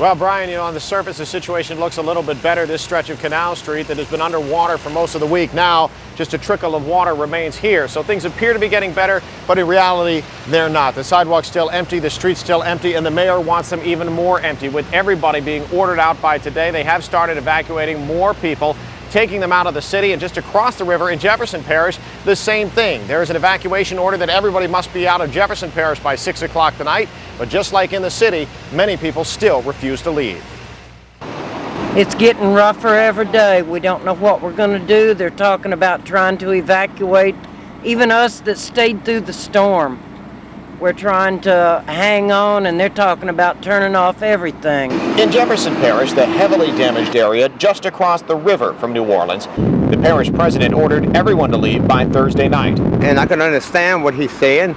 Well, Brian, you know, on the surface, the situation looks a little bit better. This stretch of Canal Street that has been underwater for most of the week. Now, just a trickle of water remains here. So things appear to be getting better, but in reality, they're not. The sidewalk's still empty, the street's still empty, and the mayor wants them even more empty. With everybody being ordered out by today, they have started evacuating more people, taking them out of the city. And just across the river in Jefferson Parish, the same thing. There is an evacuation order that everybody must be out of Jefferson Parish by 6 o'clock tonight. But just like in the city, many people still refuse to leave. It's getting rougher every day. We don't know what we're going to do. They're talking about trying to evacuate even us that stayed through the storm. We're trying to hang on, and they're talking about turning off everything. In Jefferson Parish, the heavily damaged area just across the river from New Orleans, the parish president ordered everyone to leave by Thursday night. And I can understand what he's saying,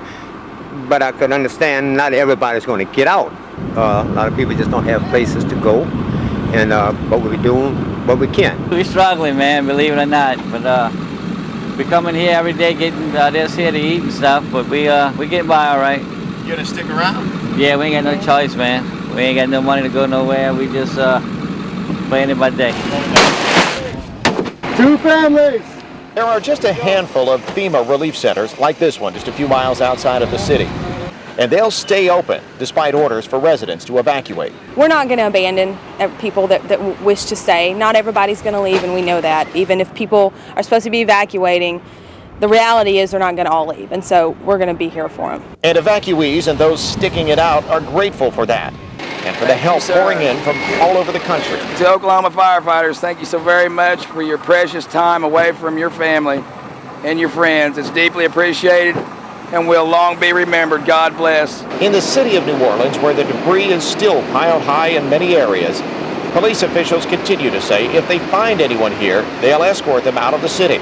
but I can understand not everybody's going to get out. A lot of people just don't have places to go, and but we're doing what we can. We're struggling, man, believe it or not, but we're coming here every day getting this here to eat and stuff, but we get by all right. You gonna stick around? Yeah, we ain't got no choice, man. We ain't got no money to go nowhere. We just playing it by day. 2 families! There are just a handful of FEMA relief centers like this one, just a few miles outside of the city. And they'll stay open despite orders for residents to evacuate. We're not going to abandon people that wish to stay. Not everybody's going to leave, and we know that. Even if people are supposed to be evacuating, the reality is they're not going to all leave, and so we're going to be here for them. And evacuees and those sticking it out are grateful for that and for the help pouring in from all over the country. To Oklahoma firefighters, thank you so very much for your precious time away from your family and your friends. It's deeply appreciated and will long be remembered. God bless. In the city of New Orleans, where the debris is still piled high in many areas, police officials continue to say if they find anyone here, they'll escort them out of the city.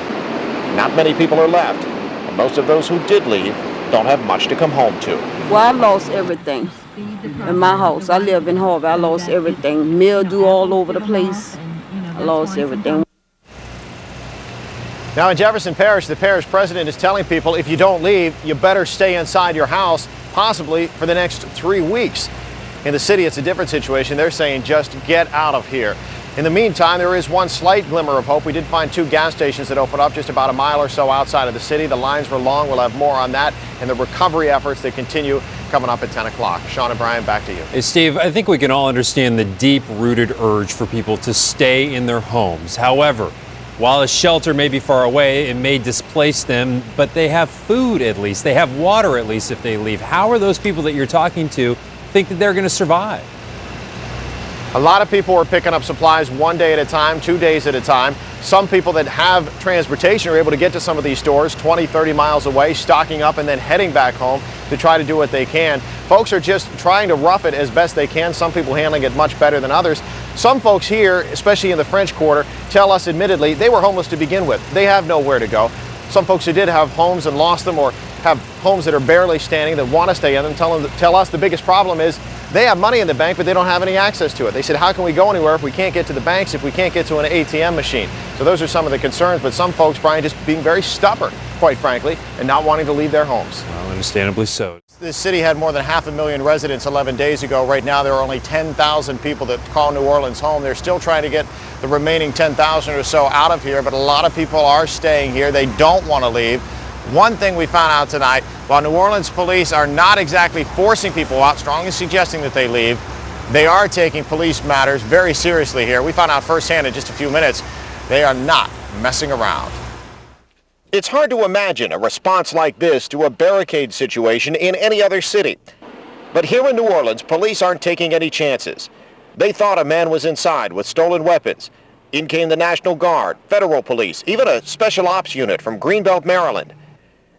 Not many people are left, and most of those who did leave don't have much to come home to. Well, I lost everything in my house. I live in Harvey. I lost everything. Mildew all over the place. I lost everything. Now in Jefferson Parish, the parish president is telling people if you don't leave, you better stay inside your house, possibly for the next 3 weeks. In the city, it's a different situation. They're saying just get out of here. In the meantime, there is one slight glimmer of hope. We did find 2 gas stations that opened up just about a mile or so outside of the city. The lines were long. We'll have more on that and the recovery efforts that continue coming up at 10 o'clock. Sean and Brian, back to you. Hey, Steve, I think we can all understand the deep-rooted urge for people to stay in their homes. However, while a shelter may be far away, it may displace them, but they have food at least. They have water at least if they leave. How are those people that you're talking to think that they're going to survive? A lot of people are picking up supplies 1 day at a time, 2 days at a time. Some people that have transportation are able to get to some of these stores 20, 30 miles away, stocking up and then heading back home to try to do what they can. Folks are just trying to rough it as best they can. Some people handling it much better than others. Some folks here, especially in the French Quarter, tell us admittedly they were homeless to begin with. They have nowhere to go. Some folks who did have homes and lost them or have homes that are barely standing that want to stay in them tell us the biggest problem is they have money in the bank, but they don't have any access to it. They said, how can we go anywhere if we can't get to the banks, if we can't get to an ATM machine? So those are some of the concerns, but some folks, Brian, just being very stubborn, quite frankly, and not wanting to leave their homes. Well, understandably so. This city had more than 500,000 residents 11 days ago. Right now, there are only 10,000 people that call New Orleans home. They're still trying to get the remaining 10,000 or so out of here, but a lot of people are staying here. They don't want to leave. One thing we found out tonight, while New Orleans police are not exactly forcing people out, strongly suggesting that they leave, they are taking police matters very seriously here. We found out firsthand in just a few minutes, they are not messing around. It's hard to imagine a response like this to a barricade situation in any other city. But here in New Orleans, police aren't taking any chances. They thought a man was inside with stolen weapons. In came the National Guard, federal police, even a special ops unit from Greenbelt, Maryland.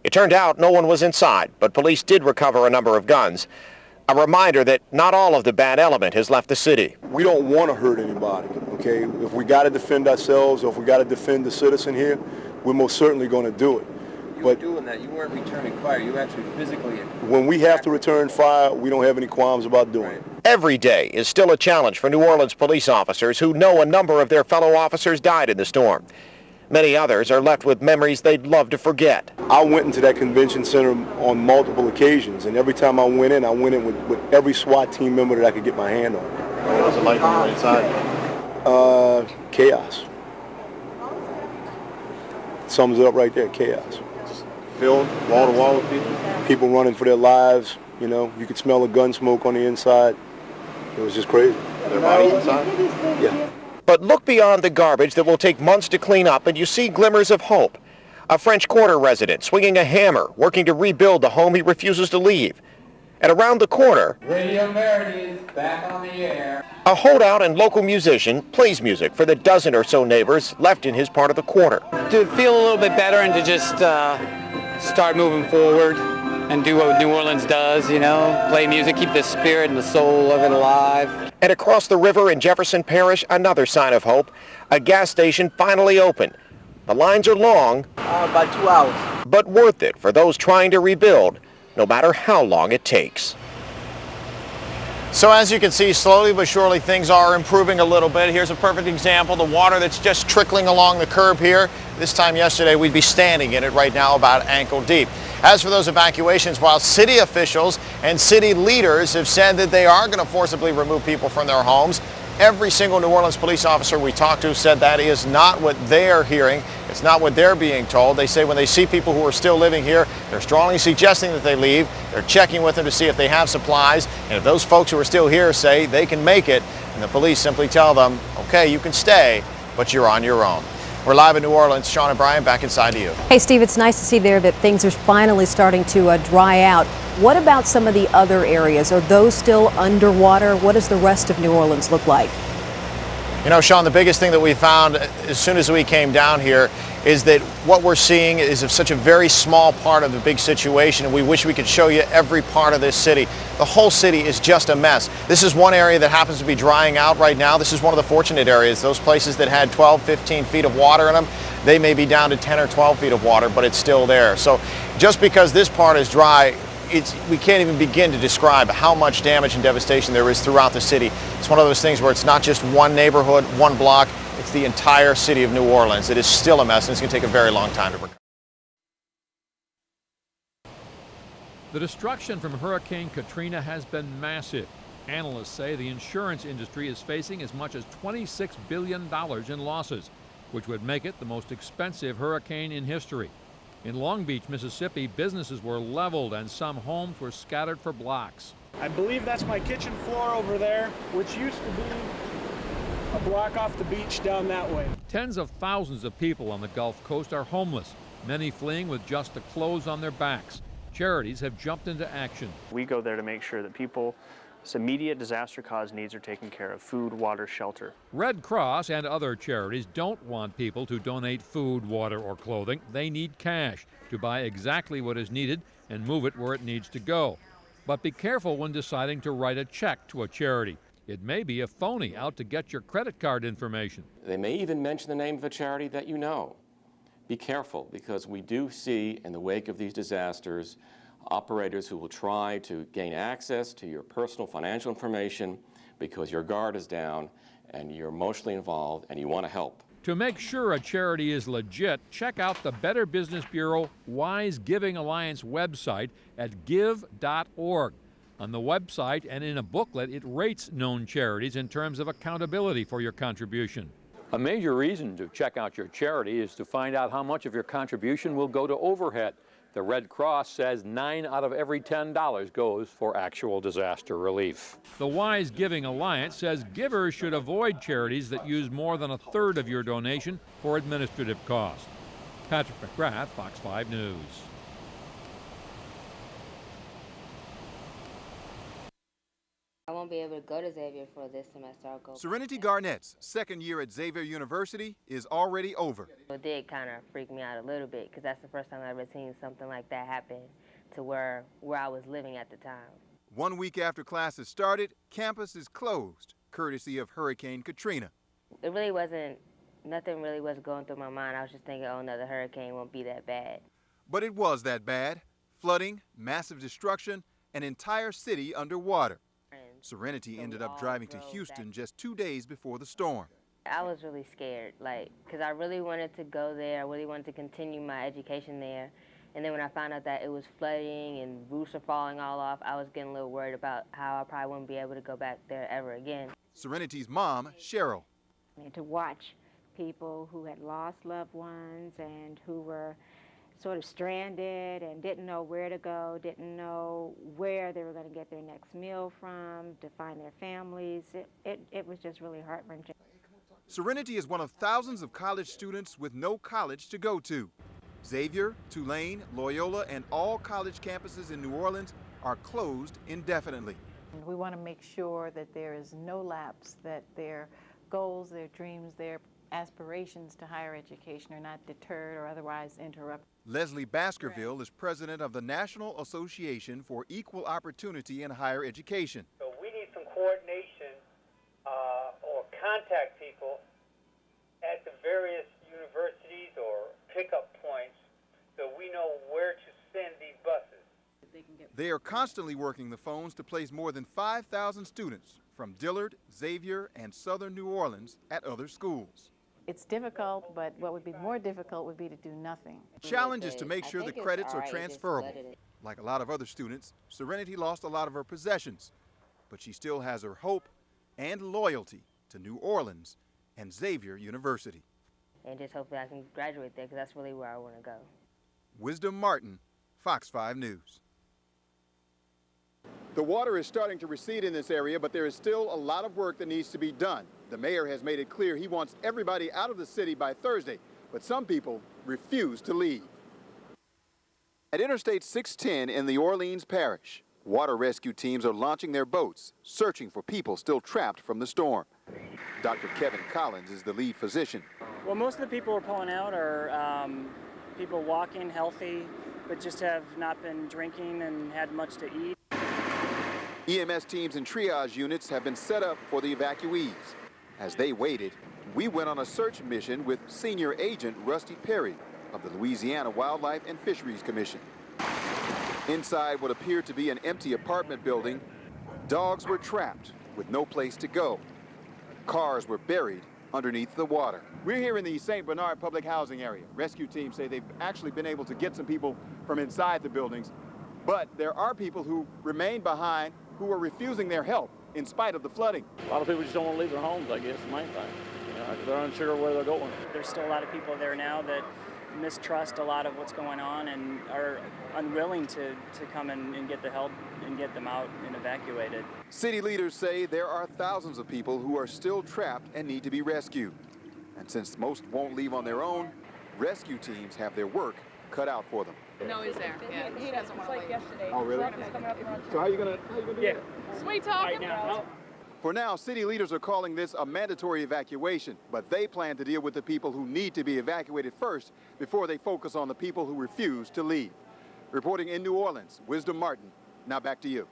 It turned out no one was inside, but police did recover a number of guns. A reminder that not all of the bad element has left the city. We don't want to hurt anybody, okay? If we got to defend ourselves or if we got to defend the citizen here, we're most certainly going to do it. You were doing that. You weren't returning fire. You actually physically... When we have to return fire, we don't have any qualms about doing it. Every day is still a challenge for New Orleans police officers who know a number of their fellow officers died in the storm. Many others are left with memories they'd love to forget. I went into that convention center on multiple occasions, and every time I went in with every SWAT team member that I could get my hand on. What was it like when you were inside? Chaos. Sums it up right there, chaos. Just filled wall to wall with people? People running for their lives, you know. You could smell the gun smoke on the inside. It was just crazy. Their bodies inside? Yeah. But look beyond the garbage that will take months to clean up and you see glimmers of hope. A French Quarter resident swinging a hammer, working to rebuild the home he refuses to leave. And around the corner, Radio Meredith back on the air. A holdout and local musician plays music for the dozen or so neighbors left in his part of the quarter. To feel a little bit better and to just start moving forward and do what New Orleans does, you know, play music, keep the spirit and the soul of it alive. And across the river in Jefferson Parish, another sign of hope, a gas station finally open. The lines are long, About 2 hours. but worth it for those trying to rebuild, no matter how long it takes. So as you can see, slowly but surely things are improving a little bit. Here's a perfect example, the water that's just trickling along the curb here. This time yesterday we'd be standing in it, right now about ankle deep. As for those evacuations, while city officials and city leaders have said that they are going to forcibly remove people from their homes, every single New Orleans police officer we talked to said that is not what they are hearing. It's not what they're being told. They say when they see people who are still living here, they're strongly suggesting that they leave. They're checking with them to see if they have supplies. And if those folks who are still here say they can make it, and the police simply tell them, okay, you can stay, but you're on your own. We're live in New Orleans. Sean and Brian, back inside to you. Hey, Steve, it's nice to see there that things are finally starting to dry out. What about some of the other areas? Are those still underwater? What does the rest of New Orleans look like? You know, Sean, the biggest thing that we found as soon as we came down here is that what we're seeing is of such a very small part of the big situation, and we wish we could show you every part of this city. The whole city is just a mess. This is one area that happens to be drying out right now. This is one of the fortunate areas. Those places that had 12, 15 feet of water in them, they may be down to 10 or 12 feet of water, but it's still there. So just because this part is dry, we can't even begin to describe how much damage and devastation there is throughout the city. It's one of those things where it's not just one neighborhood, one block, it's the entire city of New Orleans. It is still a mess, and it's going to take a very long time to recover. The destruction from Hurricane Katrina has been massive. Analysts say the insurance industry is facing as much as $26 billion in losses, which would make it the most expensive hurricane in history. In Long Beach, Mississippi, businesses were leveled and some homes were scattered for blocks. I believe that's my kitchen floor over there, which used to be a block off the beach down that way. Tens of thousands of people on the Gulf Coast are homeless, many fleeing with just the clothes on their backs. Charities have jumped into action. We go there to make sure that people's immediate disaster-caused needs are taken care of: food, water, shelter. Red Cross and other charities don't want people to donate food, water, or clothing. They need cash to buy exactly what is needed and move it where it needs to go. But be careful when deciding to write a check to a charity. It may be a phony out to get your credit card information. They may even mention the name of a charity that you know. Be careful, because we do see in the wake of these disasters operators who will try to gain access to your personal financial information because your guard is down and you're emotionally involved and you want to help. To make sure a charity is legit, check out the Better Business Bureau Wise Giving Alliance website at give.org. On the website and in a booklet, it rates known charities in terms of accountability for your contribution. A major reason to check out your charity is to find out how much of your contribution will go to overhead. The Red Cross says 9 out of every $10 goes for actual disaster relief. The Wise Giving Alliance says givers should avoid charities that use more than a third of your donation for administrative costs. Patrick McGrath, Fox 5 News. I won't be able to go to Xavier for this semester. I'll go. Serenity Garnett's second year at Xavier University is already over. It did kind of freak me out a little bit, because that's the first time I've ever seen something like that happen to where I was living at the time. 1 week after classes started, campus is closed, courtesy of Hurricane Katrina. It really wasn't, nothing really was going through my mind. I was just thinking, oh, another hurricane won't be that bad. But it was that bad. Flooding, massive destruction, an entire city underwater. Serenity ended up driving to Houston just 2 days before the storm. I was really scared, because I really wanted to go there. I really wanted to continue my education there. And then when I found out that it was flooding and roofs are falling all off, I was getting a little worried about how I probably wouldn't be able to go back there ever again. Serenity's mom, Cheryl. And to watch people who had lost loved ones and who were sort of stranded and didn't know where to go, didn't know where they were going to get their next meal from, to find their families. It was just really heart-wrenching. Serenity is one of thousands of college students with no college to go to. Xavier, Tulane, Loyola, and all college campuses in New Orleans are closed indefinitely. We want to make sure that there is no lapse, that their goals, their dreams, their aspirations to higher education are not deterred or otherwise interrupted. Leslie Baskerville is president of the National Association for Equal Opportunity in Higher Education. So we need some coordination or contact people at the various universities or pickup points so we know where to send these buses. They are constantly working the phones to place more than 5,000 students from Dillard, Xavier, and Southern New Orleans at other schools. It's difficult, but what would be more difficult would be to do nothing. The challenge is to make sure the credits are transferable. Like a lot of other students, Serenity lost a lot of her possessions, but she still has her hope and loyalty to New Orleans and Xavier University. And just hopefully I can graduate there, because that's really where I want to go. Wisdom Martin, Fox 5 News. The water is starting to recede in this area, but there is still a lot of work that needs to be done. The mayor has made it clear he wants everybody out of the city by Thursday, but some people refuse to leave. At Interstate 610 in the Orleans Parish, water rescue teams are launching their boats, searching for people still trapped from the storm. Dr. Kevin Collins is the lead physician. Well, most of the people who are pulling out are people walking healthy, but just have not been drinking and had much to eat. EMS teams and triage units have been set up for the evacuees. As they waited, we went on a search mission with Senior Agent Rusty Perry of the Louisiana Wildlife and Fisheries Commission. Inside what appeared to be an empty apartment building, dogs were trapped with no place to go. Cars were buried underneath the water. We're here in the St. Bernard public housing area. Rescue teams say they've actually been able to get some people from inside the buildings, but there are people who remain behind who are refusing their help in spite of the flooding. A lot of people just don't want to leave their homes, I guess, the main thing. You know, they're unsure where they're going. There's still a lot of people there now that mistrust a lot of what's going on and are unwilling to come and get the help and get them out and evacuated. City leaders say there are thousands of people who are still trapped and need to be rescued. And since most won't leave on their own, rescue teams have their work cut out for them. No, he's there. Yeah. He doesn't want to leave. Yesterday. Oh, really? So how are you gonna do that? Sweet talking. For now, city leaders are calling this a mandatory evacuation, but they plan to deal with the people who need to be evacuated first before they focus on the people who refuse to leave. Reporting in New Orleans, Wisdom Martin. Now back to you.